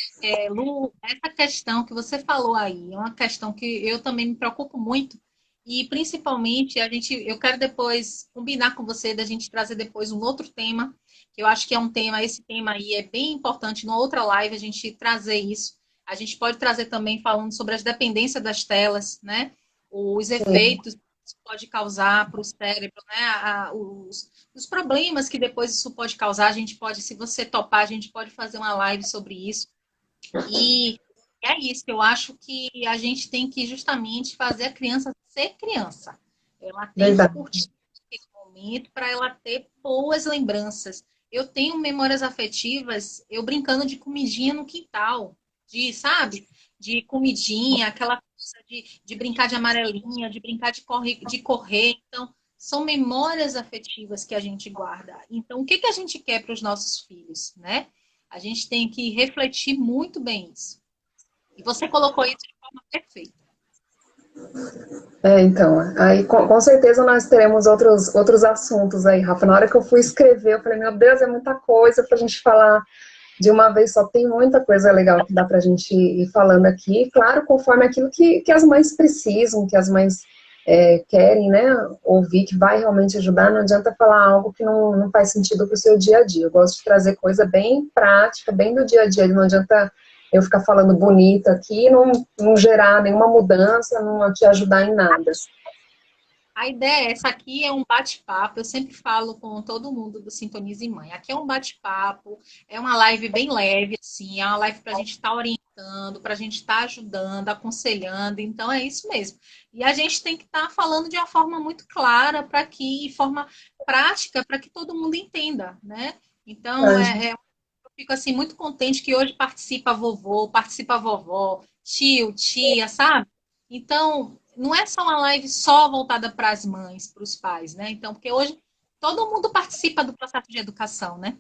Lu, essa questão que você falou aí é uma questão que eu também me preocupo muito. E principalmente eu quero depois combinar com você da gente trazer depois um outro tema, que eu acho que é um tema, esse tema aí é bem importante, numa outra live a gente trazer isso. A gente pode trazer também falando sobre as dependências das telas, né? Os efeitos que isso pode causar para o cérebro, né? Os problemas que depois isso pode causar, a gente pode, se você topar, a gente pode fazer uma live sobre isso. E é isso, eu acho que a gente tem que justamente fazer a criança ser criança. Ela tem que Verdade. curtir esse momento para ela ter boas lembranças. Eu tenho memórias afetivas, eu brincando de comidinha no quintal, sabe? de comidinha, aquela coisa de brincar de amarelinha, de brincar de correr. Então, são memórias afetivas que a gente guarda. Então, o que que a gente quer para os nossos filhos, né? A gente tem que refletir muito bem isso. E você colocou isso de forma perfeita. Então, aí com certeza nós teremos outros assuntos aí, Rafa. Na hora que eu fui escrever, eu falei, meu Deus, é muita coisa pra gente falar de uma vez só. Tem muita coisa legal que dá pra gente ir falando aqui, claro, conforme aquilo que as mães precisam, que as mães querem, né, ouvir, que vai realmente ajudar. Não adianta falar algo que não faz sentido pro seu dia a dia. Eu gosto de trazer coisa bem prática, bem do dia a dia. Não adianta eu ficar falando bonito aqui e não gerar nenhuma mudança, não te ajudar em nada. A ideia, essa aqui é um bate-papo. Eu sempre falo com todo mundo do Sintonize Mãe. Aqui é um bate-papo, é uma live bem leve, assim, é uma live para a gente estar orientando, para a gente estar ajudando, aconselhando. Então é isso mesmo. E a gente tem que estar falando de uma forma muito clara, para que, de forma prática, para que todo mundo entenda, né? Então, eu fico assim muito contente que hoje participa vovô, participa vovó, tio, tia, sabe? Então, não é só uma live só voltada para as mães, para os pais, né? Então, porque hoje todo mundo participa do processo de educação, né?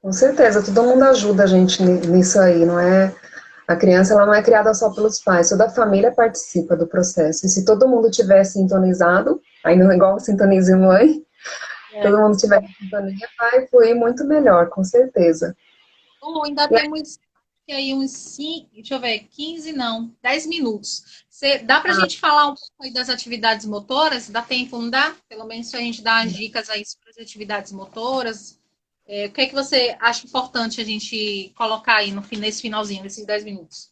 Com certeza, todo mundo ajuda a gente nisso aí, não é? A criança ela não é criada só pelos pais, toda a família participa do processo. E se todo mundo tiver sintonizado, aí não é igual Sintonize Mãe, todo mundo tiver em sintonia, vai fluir muito melhor, com certeza. Ainda temos aí uns 5, deixa eu ver, 15 não, 10 minutos. Dá para a gente falar um pouco aí das atividades motoras? Dá tempo, não dá? Pelo menos a gente dá as dicas aí sobre as atividades motoras. O que é que você acha importante a gente colocar aí nesse finalzinho, nesses 10 minutos?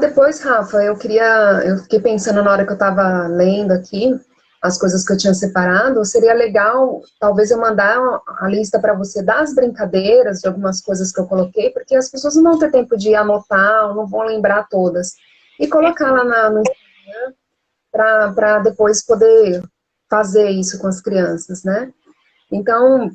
Depois, Rafa, eu fiquei pensando na hora que eu estava lendo aqui as coisas que eu tinha separado, seria legal, talvez eu mandar a lista para você das brincadeiras, de algumas coisas que eu coloquei, porque as pessoas não vão ter tempo de anotar, não vão lembrar todas. E colocar lá no Instagram para depois poder fazer isso com as crianças, né? Então,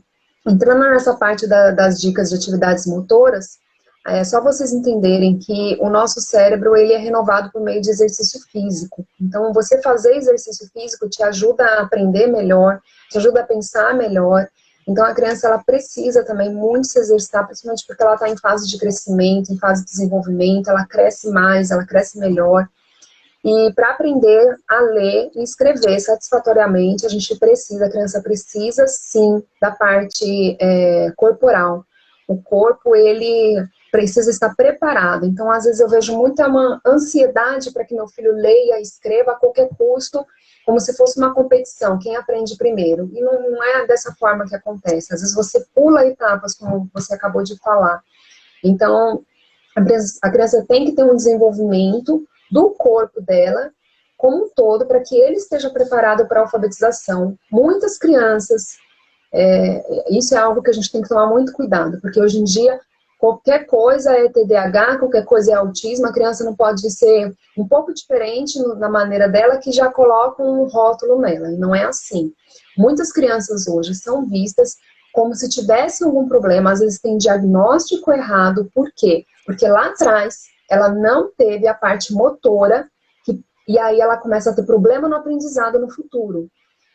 entrando nessa parte das dicas de atividades motoras, é só vocês entenderem que o nosso cérebro ele é renovado por meio de exercício físico. Então, você fazer exercício físico te ajuda a aprender melhor, te ajuda a pensar melhor. Então, a criança ela precisa também muito se exercitar, principalmente porque ela está em fase de crescimento, em fase de desenvolvimento, ela cresce mais, ela cresce melhor. E para aprender a ler e escrever satisfatoriamente, a criança precisa sim da parte corporal. O corpo, ele precisa estar preparado. Então, às vezes eu vejo muita uma ansiedade para que meu filho leia e escreva a qualquer custo, como se fosse uma competição, quem aprende primeiro. E não é dessa forma que acontece. Às vezes você pula etapas, como você acabou de falar. Então, a criança tem que ter um desenvolvimento do corpo dela como um todo, para que ele esteja preparado para a alfabetização. Muitas crianças, isso é algo que a gente tem que tomar muito cuidado, porque hoje em dia qualquer coisa é TDAH, qualquer coisa é autismo, a criança não pode ser um pouco diferente na maneira dela que já coloca um rótulo nela, e não é assim. Muitas crianças hoje são vistas como se tivesse algum problema, às vezes tem diagnóstico errado, por quê? Porque lá atrás ela não teve a parte motora, e aí ela começa a ter problema no aprendizado no futuro.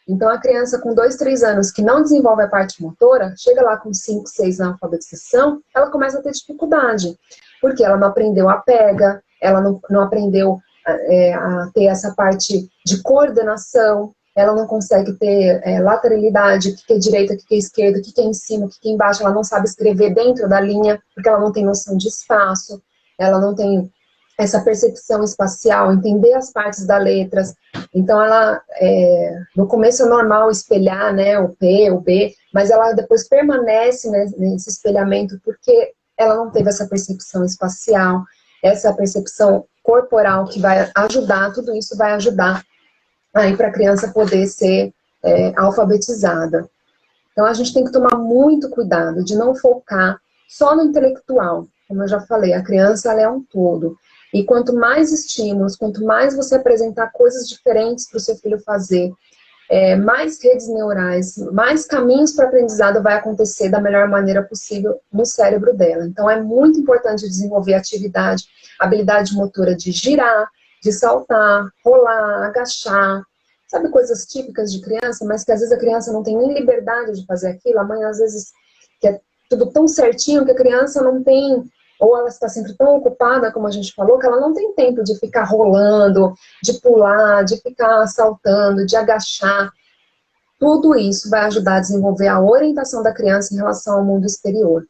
Então, a criança com 2, 3 anos que não desenvolve a parte motora, chega lá com 5, 6 na alfabetização, ela começa a ter dificuldade, porque ela não aprendeu a pega, ela não aprendeu a ter essa parte de coordenação, ela não consegue ter lateralidade, o que é direita, o que é esquerda, o que é em cima, o que é embaixo, ela não sabe escrever dentro da linha, porque ela não tem noção de espaço, ela não tem essa percepção espacial, entender as partes das letras. Então, ela, no começo é normal espelhar, né, o P, o B, mas ela depois permanece, né, nesse espelhamento porque ela não teve essa percepção espacial, essa percepção corporal que vai ajudar, tudo isso vai ajudar aí para a criança poder ser alfabetizada. Então, a gente tem que tomar muito cuidado de não focar só no intelectual. Como eu já falei, a criança ela é um todo. E quanto mais estímulos, quanto mais você apresentar coisas diferentes para o seu filho fazer, mais redes neurais, mais caminhos para aprendizado vai acontecer da melhor maneira possível no cérebro dela. Então, é muito importante desenvolver atividade, habilidade motora de girar, de saltar, rolar, agachar. Sabe, coisas típicas de criança, mas que às vezes a criança não tem nem liberdade de fazer aquilo. A mãe, às vezes, quer tudo tão certinho que a criança não tem, ou ela está sempre tão ocupada, como a gente falou, que ela não tem tempo de ficar rolando, de pular, de ficar saltando, de agachar. Tudo isso vai ajudar a desenvolver a orientação da criança em relação ao mundo exterior.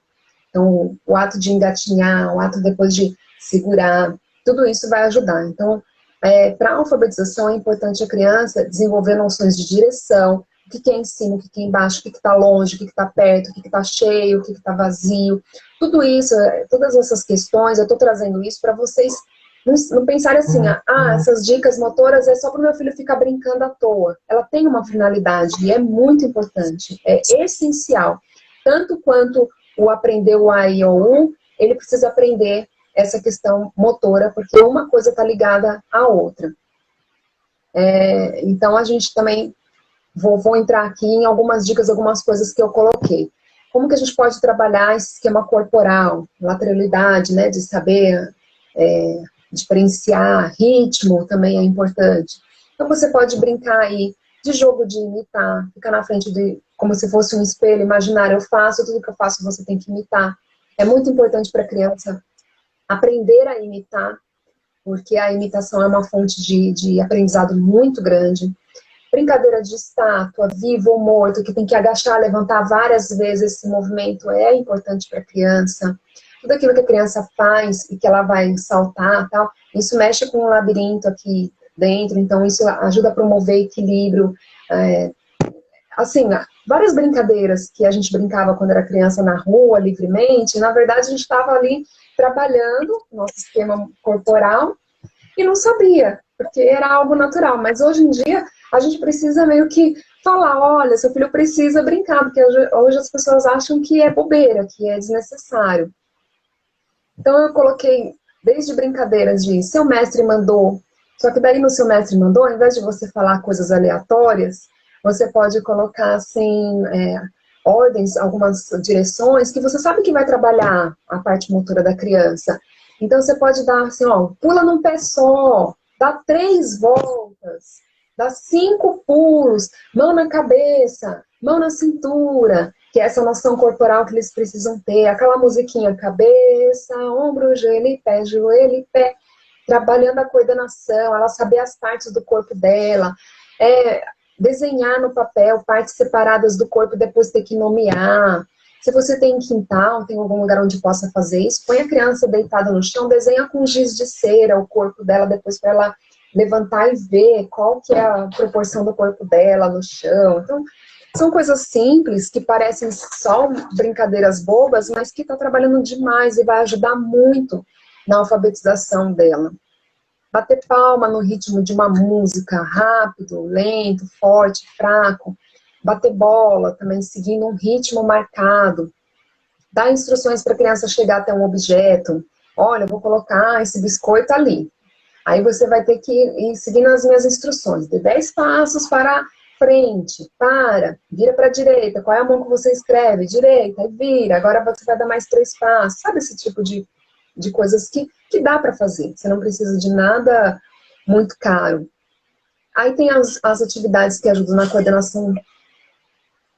Então, o ato de engatinhar, o ato depois de segurar, tudo isso vai ajudar. Então, para a alfabetização é importante a criança desenvolver noções de direção, o que é em cima, o que é embaixo, o que está longe, o que está perto, o que está cheio, o que está vazio. Tudo isso, todas essas questões, eu estou trazendo isso para vocês não pensarem assim, essas dicas motoras é só para o meu filho ficar brincando à toa. Ela tem uma finalidade e é muito importante, é essencial. Tanto quanto o aprender o A, I, O, U, ele precisa aprender essa questão motora, porque uma coisa está ligada à outra. Então, a gente também, vou entrar aqui em algumas dicas, algumas coisas que eu coloquei. Como que a gente pode trabalhar esse esquema corporal, lateralidade, né, de saber diferenciar, ritmo também é importante. Então, você pode brincar aí de jogo de imitar, ficar na frente como se fosse um espelho imaginário, eu faço, tudo que eu faço você tem que imitar. É muito importante para a criança aprender a imitar, porque a imitação é uma fonte de aprendizado muito grande. Brincadeira de estátua, vivo ou morto, que tem que agachar, levantar várias vezes, esse movimento é importante para a criança. Tudo aquilo que a criança faz e que ela vai saltar, tal, isso mexe com um labirinto aqui dentro, então isso ajuda a promover equilíbrio. Assim, várias brincadeiras que a gente brincava quando era criança na rua, livremente, na verdade a gente estava ali trabalhando nosso esquema corporal e não sabia, porque era algo natural. Mas hoje em dia a gente precisa meio que falar, olha, seu filho precisa brincar, porque hoje as pessoas acham que é bobeira, que é desnecessário. Então eu coloquei desde brincadeiras de seu mestre mandou, só que daí no seu mestre mandou, ao invés de você falar coisas aleatórias, você pode colocar assim, ordens, algumas direções que você sabe que vai trabalhar a parte motora da criança. Então você pode dar assim, pula num pé só, dá 3 voltas, dá 5 pulos, mão na cabeça, mão na cintura, que é essa noção corporal que eles precisam ter, aquela musiquinha, cabeça, ombro, joelho e pé, trabalhando a coordenação, ela saber as partes do corpo dela, desenhar no papel partes separadas do corpo, depois ter que nomear. Se você tem quintal, tem algum lugar onde possa fazer isso, põe a criança deitada no chão, desenha com giz de cera o corpo dela, depois para ela levantar e ver qual que é a proporção do corpo dela no chão. Então, são coisas simples, que parecem só brincadeiras bobas, mas que está trabalhando demais e vai ajudar muito na alfabetização dela. Bater palma no ritmo de uma música, rápido, lento, forte, fraco. Bater bola, também seguindo um ritmo marcado. Dar instruções para a criança chegar até um objeto. Olha, eu vou colocar esse biscoito ali. Aí você vai ter que ir seguindo as minhas instruções. De 10 passos para frente, vira para a direita. Qual é a mão que você escreve? Direita, e vira. Agora você vai dar mais 3 passos. Sabe esse tipo de coisas que dá para fazer. Você não precisa de nada muito caro. Aí tem as atividades que ajudam na coordenação.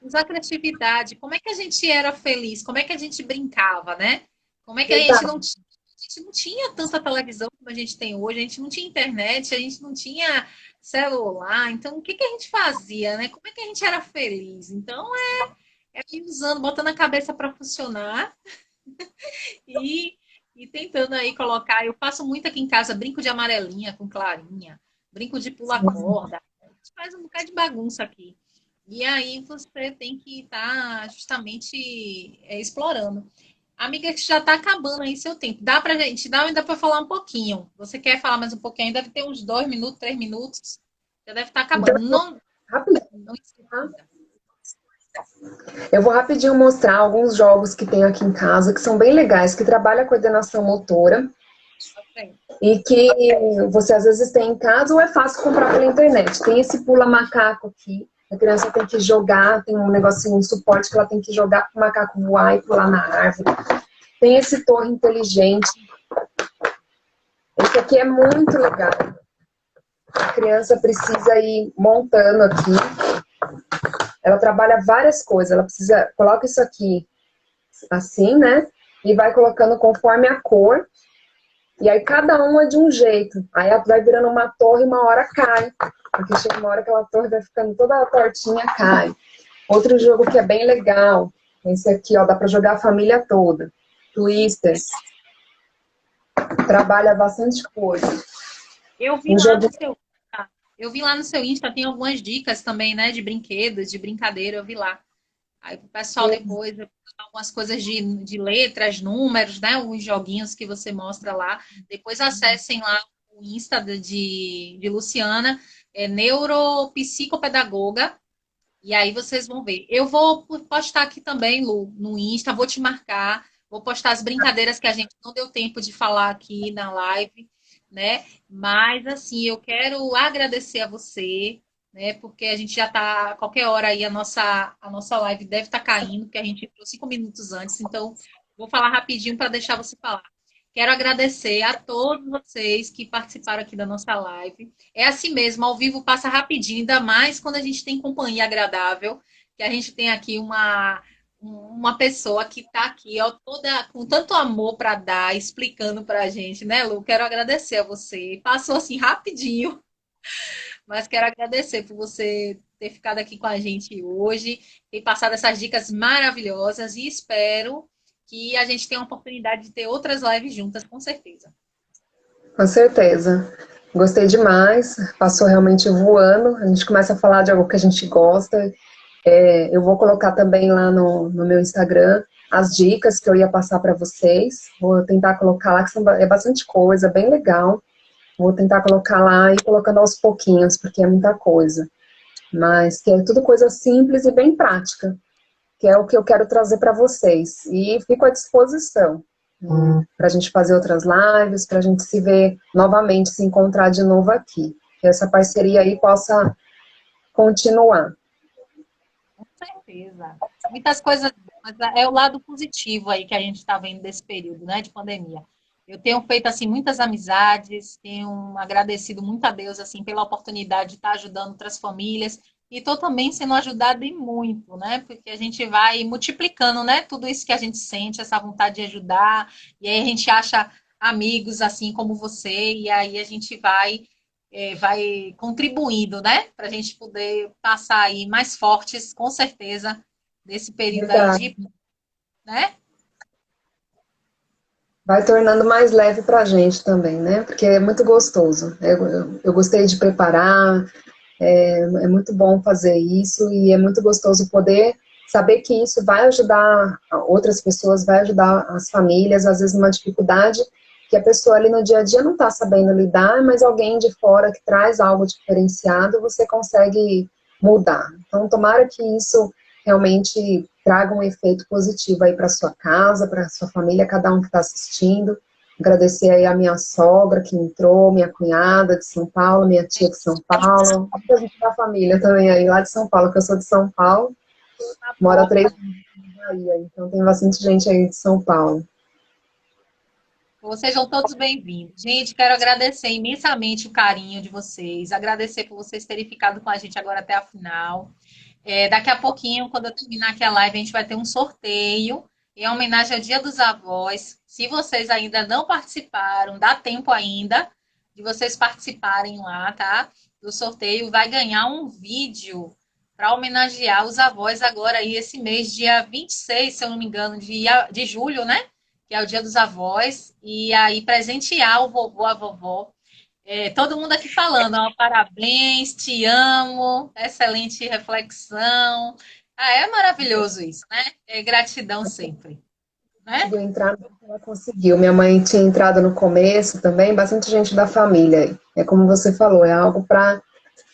Usar a criatividade. Como é que a gente era feliz? Como é que a gente brincava, né? Como é que a gente não tinha tanta televisão como a gente tem hoje, a gente não tinha internet, a gente não tinha celular. Então, o que a gente fazia, né? Como é que a gente era feliz? Então, usando, botando a cabeça para funcionar e tentando aí colocar. Eu faço muito aqui em casa, brinco de amarelinha com clarinha, brinco de pular corda. A gente faz um bocado de bagunça aqui. E aí você tem que estar justamente explorando. Amiga, que já está acabando aí seu tempo. Dá pra gente, ainda para falar um pouquinho. Você quer falar mais um pouquinho? Ainda deve ter uns 2 minutos, 3 minutos. Já deve estar acabando. Então, não eu vou rapidinho mostrar alguns jogos que tem aqui em casa, que são bem legais, que trabalham a coordenação motora. E que você às vezes tem em casa ou é fácil comprar pela internet. Tem esse pula macaco aqui, A criança tem que jogar, tem um negocinho, um suporte que ela tem que jogar para o macaco voar e pular na árvore. Tem esse torre inteligente. Esse aqui é muito legal. A criança precisa ir montando aqui. Ela trabalha várias coisas. Ela precisa, coloca isso aqui assim, né? E vai colocando conforme a cor. E aí cada um é de um jeito. Aí ela vai virando uma torre e uma hora cai. Porque chega uma hora que aquela torre vai ficando toda tortinha, cai. Outro jogo que é bem legal. Esse aqui, ó, dá pra jogar a família toda. Twisters. Trabalha bastante coisa. Eu vi lá no seu Insta, tem algumas dicas também, né, de brinquedos, de brincadeira, eu vi lá. Aí o pessoal depois, algumas coisas de letras, números, né, alguns joguinhos que você mostra lá. Depois acessem lá o Insta de Luciana, é neuropsicopedagoga, e aí vocês vão ver. Eu vou postar aqui também, Lu, no Insta, vou te marcar, vou postar as brincadeiras que a gente não deu tempo de falar aqui na live, né? Mas, assim, eu quero agradecer a você, né? Porque a gente já está, qualquer hora aí, a nossa live deve estar caindo, porque a gente entrou 5 minutos antes, então vou falar rapidinho para deixar você falar. Quero agradecer a todos vocês que participaram aqui da nossa live. É assim mesmo, ao vivo passa rapidinho, ainda mais quando a gente tem companhia agradável, que a gente tem aqui uma pessoa que está aqui, ó, toda com tanto amor para dar, explicando para a gente, né, Lu? Quero agradecer a você. Passou assim rapidinho, mas quero agradecer por você ter ficado aqui com a gente hoje, ter passado essas dicas maravilhosas e espero que a gente tenha a oportunidade de ter outras lives juntas, com certeza. Com certeza. Gostei demais. Passou realmente voando. A gente começa a falar de algo que a gente gosta. Eu vou colocar também lá no meu Instagram as dicas que eu ia passar para vocês. Vou tentar colocar lá, que é bastante coisa, bem legal. Vou tentar colocar lá e colocando aos pouquinhos, porque é muita coisa. Mas que é tudo coisa simples e bem prática, que é o que eu quero trazer para vocês. E fico à disposição para a gente fazer outras lives, para a gente se ver novamente, se encontrar de novo aqui. Que essa parceria aí possa continuar. Com certeza. Muitas coisas, mas é o lado positivo aí que a gente está vendo desse período, né, de pandemia. Eu tenho feito assim muitas amizades, tenho agradecido muito a Deus assim pela oportunidade de estar ajudando outras famílias e estou também sendo ajudada e muito, né? Porque a gente vai multiplicando, né? Tudo isso que a gente sente, essa vontade de ajudar, e aí a gente acha amigos assim como você, e aí a gente vai contribuindo, né? Para a gente poder passar aí mais fortes, com certeza, nesse período aí Verdade. né? Vai tornando mais leve para a gente também, né? Porque é muito gostoso. Eu gostei de preparar, é muito bom fazer isso e é muito gostoso poder saber que isso vai ajudar outras pessoas, vai ajudar as famílias, às vezes numa dificuldade que a pessoa ali no dia a dia não está sabendo lidar, mas alguém de fora que traz algo diferenciado, você consegue mudar. Então, tomara que isso realmente traga um efeito positivo aí para sua casa, para sua família, cada um que está assistindo. Agradecer aí a minha sogra que entrou, minha cunhada de São Paulo, minha tia de São Paulo, muita gente da família também aí lá de São Paulo, que eu sou de São Paulo, moro há 3 anos na Bahia, então tem bastante gente aí de São Paulo. Sejam todos bem-vindos. Gente, quero agradecer imensamente o carinho de vocês, agradecer por vocês terem ficado com a gente agora até a final. Daqui a pouquinho, quando eu terminar aqui a live, a gente vai ter um sorteio em homenagem ao Dia dos Avós. Se vocês ainda não participaram, dá tempo ainda de vocês participarem lá, tá? Do sorteio, vai ganhar um vídeo para homenagear os avós agora aí esse mês, dia 26, se eu não me engano, de julho, né? Que é o Dia dos Avós, e aí presentear o vovô, a vovó. Todo mundo aqui falando, ó, parabéns, te amo, excelente reflexão. É maravilhoso isso, né? Gratidão sempre, né? Conseguiu entrar, ela conseguiu. Minha mãe tinha entrado no começo também, bastante gente da família aí. É como você falou, é algo para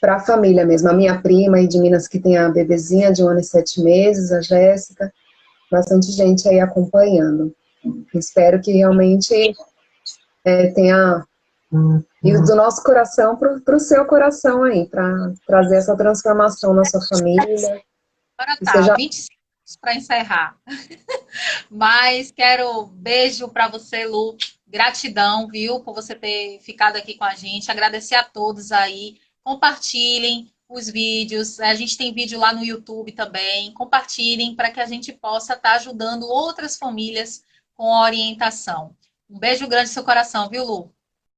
a família mesmo. A minha prima aí de Minas que tem a bebezinha de 1 ano e 7 meses, a Jéssica, bastante gente aí acompanhando. Espero que realmente tenha E do nosso coração para o seu coração aí, para trazer essa transformação na sua família. Agora Que tá, seja 25 para encerrar. Mas quero beijo para você, Lu. Gratidão, viu, por você ter ficado aqui com a gente. Agradecer a todos aí. Compartilhem os vídeos. A gente tem vídeo lá no YouTube também. Compartilhem para que a gente possa estar ajudando outras famílias com orientação. Um beijo grande no seu coração, viu, Lu?